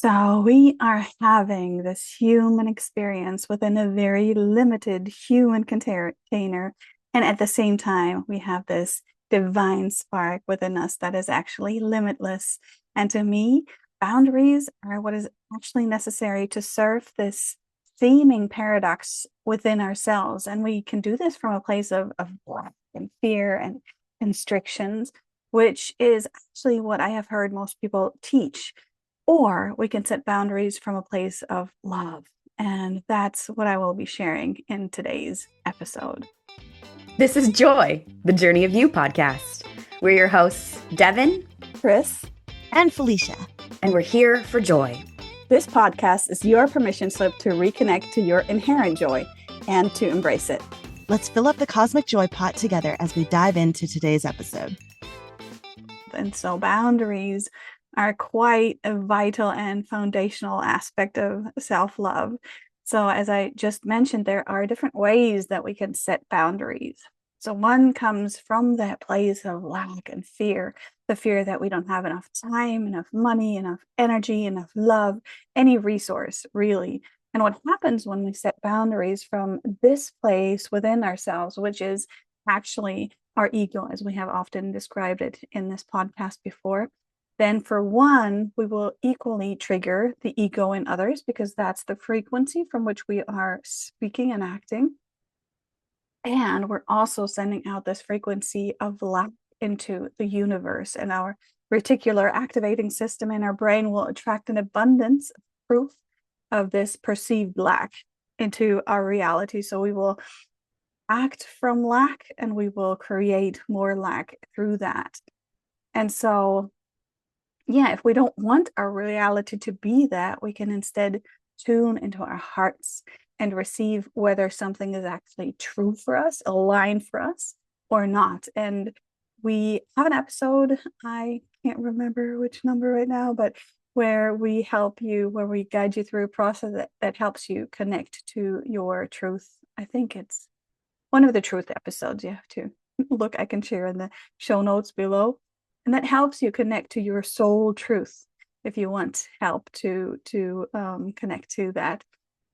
So we are having this human experience within a very limited human container. And at the same time, we have this divine spark within us that is actually limitless. And to me, boundaries are what is actually necessary to serve this seeming paradox within ourselves. And we can do this from a place of lack and fear and constrictions, which is actually what I have heard most people teach, or we can set boundaries from a place of love. And that's what I will be sharing in today's episode. This is Joy, the Journey of You podcast. We're your hosts, Devin, Chris, and Felicia. And we're here for joy. This podcast is your permission slip to reconnect to your inherent joy and to embrace it. Let's fill up the cosmic joy pot together as we dive into today's episode. And so boundaries are quite a vital and foundational aspect of self-love. So as I just mentioned, there are different ways that we can set boundaries. So one comes from that place of lack and fear, the fear that we don't have enough time, enough money, enough energy, enough love, any resource really. And what happens when we set boundaries from this place within ourselves, which is actually our ego, as we have often described it in this podcast before, then for one, we will equally trigger the ego in others because that's the frequency from which we are speaking and acting. And we're also sending out this frequency of lack into the universe, and our reticular activating system in our brain will attract an abundance of proof of this perceived lack into our reality. So we will act from lack and we will create more lack through that. And so, yeah, if we don't want our reality to be that, we can instead tune into our hearts and receive whether something is actually true for us, aligned for us, or not. And we have an episode, I can't remember which number right now, but where we guide you through a process that helps you connect to your truth. I think it's one of the truth episodes. You have to look, I can share in the show notes below. And that helps you connect to your soul truth if you want help to connect to that.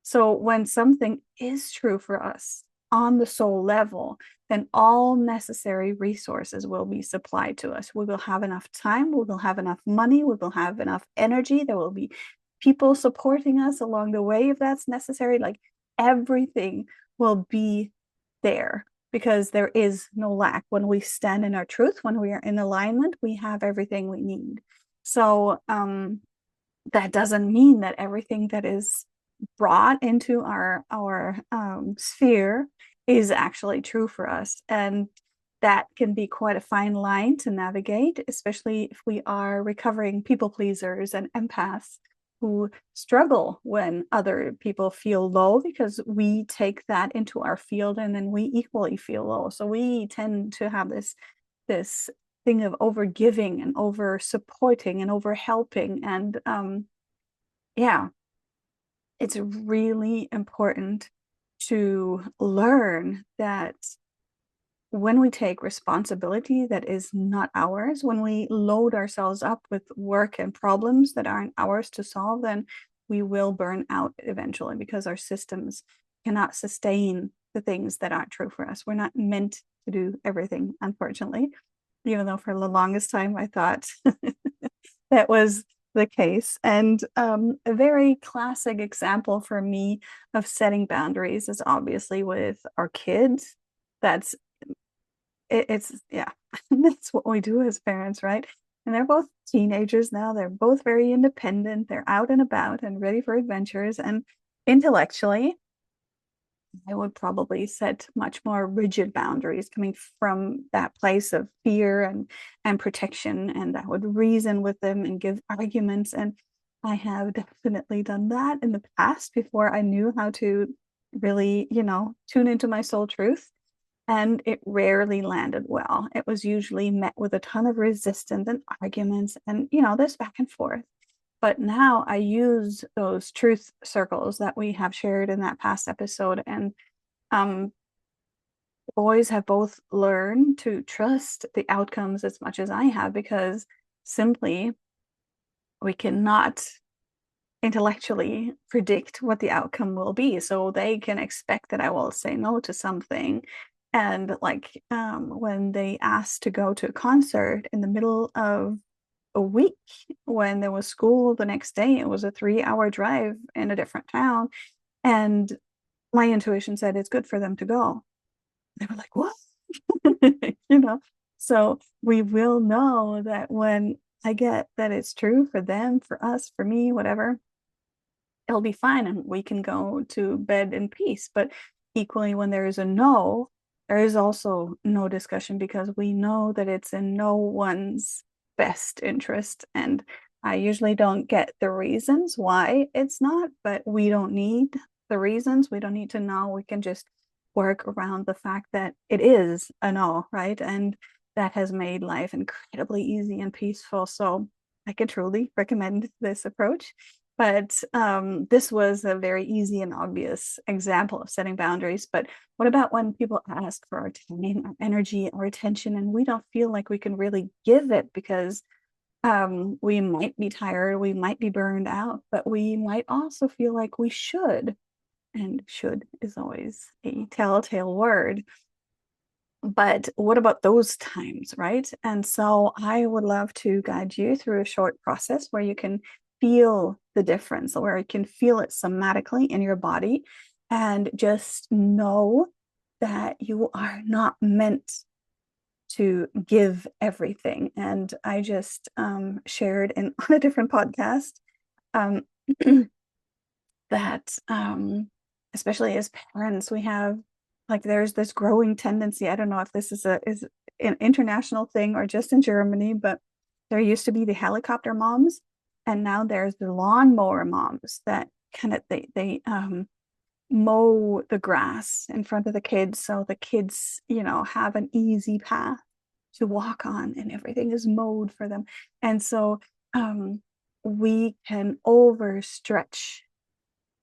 So when something is true for us on the soul level, then all necessary resources will be supplied to us. We will have enough time, we will have enough money, we will have enough energy. There will be people supporting us along the way if that's necessary. Like everything will be there because there is no lack. When we stand in our truth, when we are in alignment, we have everything we need. So that doesn't mean that everything that is brought into our sphere is actually true for us. And that can be quite a fine line to navigate, especially if we are recovering people pleasers and empaths who struggle when other people feel low, because we take that into our field and then we equally feel low. So we tend to have this thing of over giving and over supporting and over helping. And yeah, it's really important to learn that when we take responsibility that is not ours, when we load ourselves up with work and problems that aren't ours to solve, then we will burn out eventually because our systems cannot sustain the things that aren't true for us. We're not meant to do everything, unfortunately, even though for the longest time I thought that was the case. And a very classic example for me of setting boundaries is obviously with our kids. That's it's yeah, that's what we do as parents, right? And they're both teenagers now. They're both very independent. They're out and about and ready for adventures. And intellectually, I would probably set much more rigid boundaries coming from that place of fear and protection. And I would reason with them and give arguments. And I have definitely done that in the past before I knew how to really, tune into my soul truth. And it rarely landed well. It was usually met with a ton of resistance and arguments and, this back and forth. But now I use those truth circles that we have shared in that past episode. And boys have both learned to trust the outcomes as much as I have, because simply we cannot intellectually predict what the outcome will be. So they can expect that I will say no to something. And like when they asked to go to a concert in the middle of a week when there was school the next day, it was a 3-hour drive in a different town. And my intuition said it's good for them to go. They were like, what? you know? So we will know that when I get that it's true for them, for us, for me, whatever, it'll be fine and we can go to bed in peace. But equally, when there is a no, there is also no discussion because we know that it's in no one's best interest. And I usually don't get the reasons why it's not, but we don't need the reasons. We don't need to know. We can just work around the fact that it is a no, right? And that has made life incredibly easy and peaceful. So I can truly recommend this approach. But this was a very easy and obvious example of setting boundaries. But what about when people ask for our time, our energy, our attention, and we don't feel like we can really give it because we might be tired, we might be burned out, but we might also feel like we should. And should is always a telltale word. But what about those times, right? And so I would love to guide you through a short process where you can feel the difference, where you can feel it somatically in your body and just know that you are not meant to give everything. And I just shared on a different podcast um, that especially as parents, we have like there's this growing tendency. I don't know if this is an international thing or just in Germany, but there used to be the helicopter moms, and now there's the lawnmower moms that kind of they mow the grass in front of the kids so the kids, have an easy path to walk on and everything is mowed for them. And so we can overstretch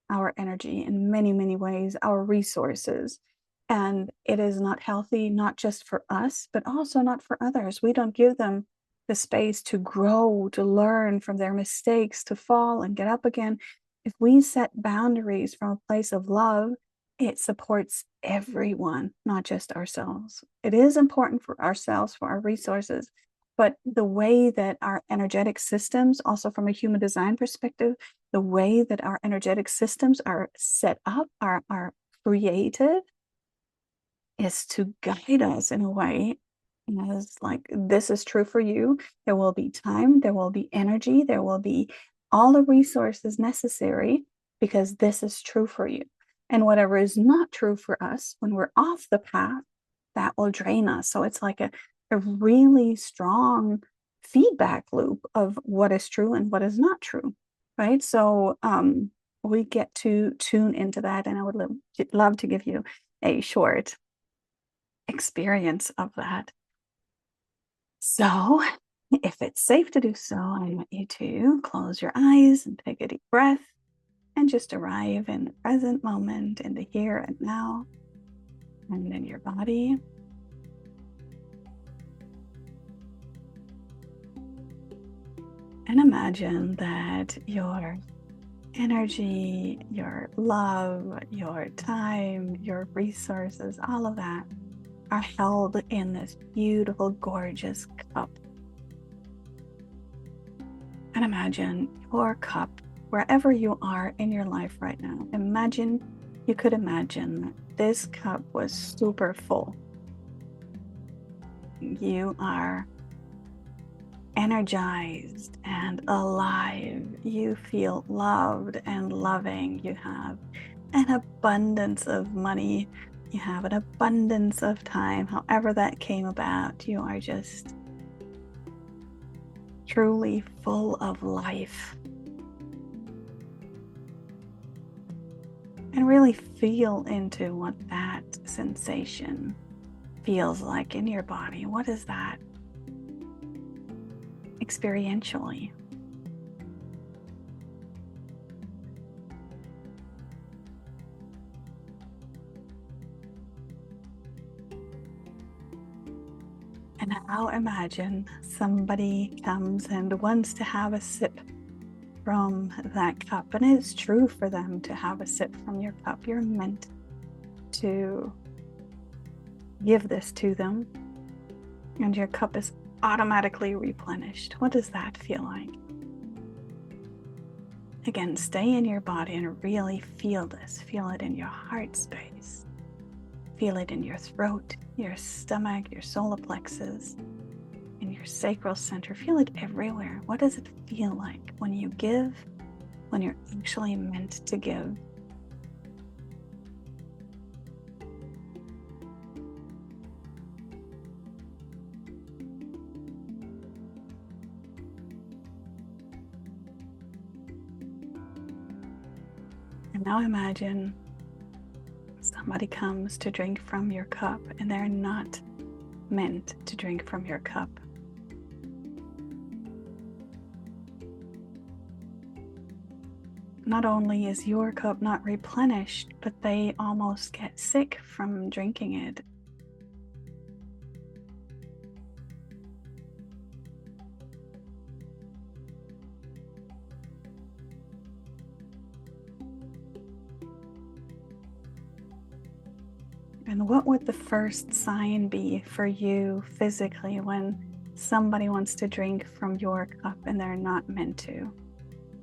our energy in many, many ways, our resources. And it is not healthy, not just for us, but also not for others. We don't give them the space to grow, to learn from their mistakes, to fall and get up again. If we set boundaries from a place of love, it supports everyone, not just ourselves. It is important for ourselves, for our resources, but the way that our energetic systems, also from a human design perspective, the way that our energetic systems are set up, are created, is to guide us in a way as like this is true for you. There will be time, there will be energy, there will be all the resources necessary because this is true for you. And whatever is not true for us when we're off the path, that will drain us. So it's like a really strong feedback loop of what is true and what is not true, right? So we get to tune into that, and I would love to give you a short experience of that. So if it's safe to do so, I want you to close your eyes and take a deep breath and just arrive in the present moment, in the here and now, and in your body. And imagine that your energy, your love, your time, your resources, all of that are held in this beautiful, gorgeous cup. And imagine your cup, wherever you are in your life right now, you could imagine that this cup was super full. You are energized and alive. You feel loved and loving. You have an abundance of money. You have an abundance of time. However that came about, you are just truly full of life. And really feel into what that sensation feels like in your body. What is that experientially? And now imagine somebody comes and wants to have a sip from that cup. And it's true for them to have a sip from your cup. You're meant to give this to them, and your cup is automatically replenished. What does that feel like? Again, stay in your body and really feel this. Feel it in your heart space. Feel it in your throat, your stomach, your solar plexus, in your sacral center. Feel it everywhere. What does it feel like when you give, when you're actually meant to give? And now imagine somebody comes to drink from your cup and they're not meant to drink from your cup. Not only is your cup not replenished, but they almost get sick from drinking it. And what would the first sign be for you physically when somebody wants to drink from your cup and they're not meant to?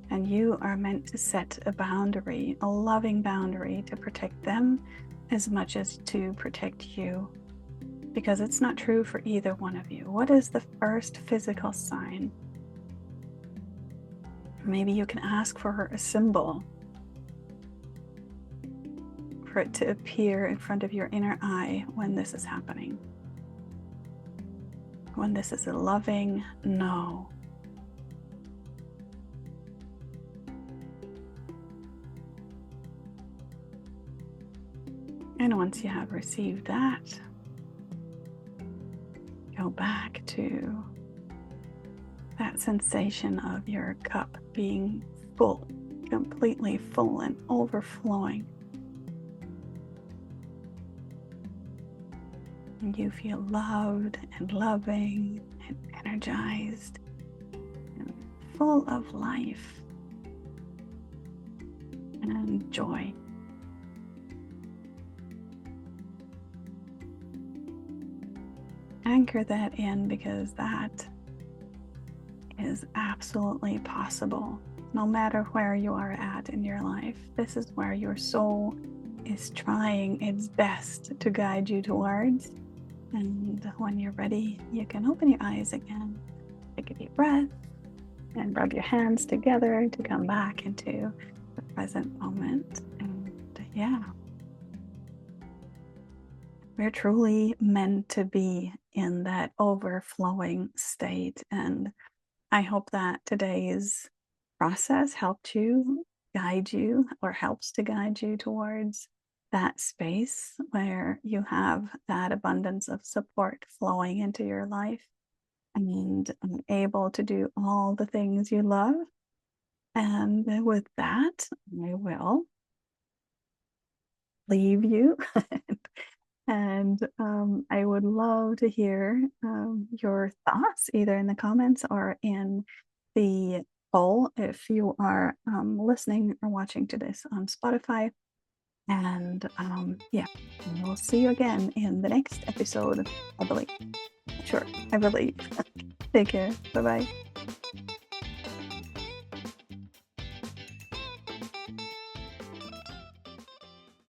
And you are meant to set a boundary, a loving boundary, to protect them as much as to protect you. Because it's not true for either one of you. What is the first physical sign? Maybe you can ask for a symbol, for it to appear in front of your inner eye when this is happening. When this is a loving no. And once you have received that, go back to that sensation of your cup being full, completely full and overflowing. And you feel loved and loving and energized and full of life and joy. Anchor that in, because that is absolutely possible. No matter where you are at in your life, this is where your soul is trying its best to guide you towards. And when you're ready, you can open your eyes again, take a deep breath, and rub your hands together to come back into the present moment. And yeah, we're truly meant to be in that overflowing state. And I hope that today's process helped you, guide you, or helps to guide you towards that space where you have that abundance of support flowing into your life and able to do all the things you love. And with that, I will leave you. And I would love to hear your thoughts either in the comments or in the poll if you are listening or watching to this on Spotify. And yeah, we'll see you again in the next episode, I believe. Sure, I believe. Take care. Bye-bye.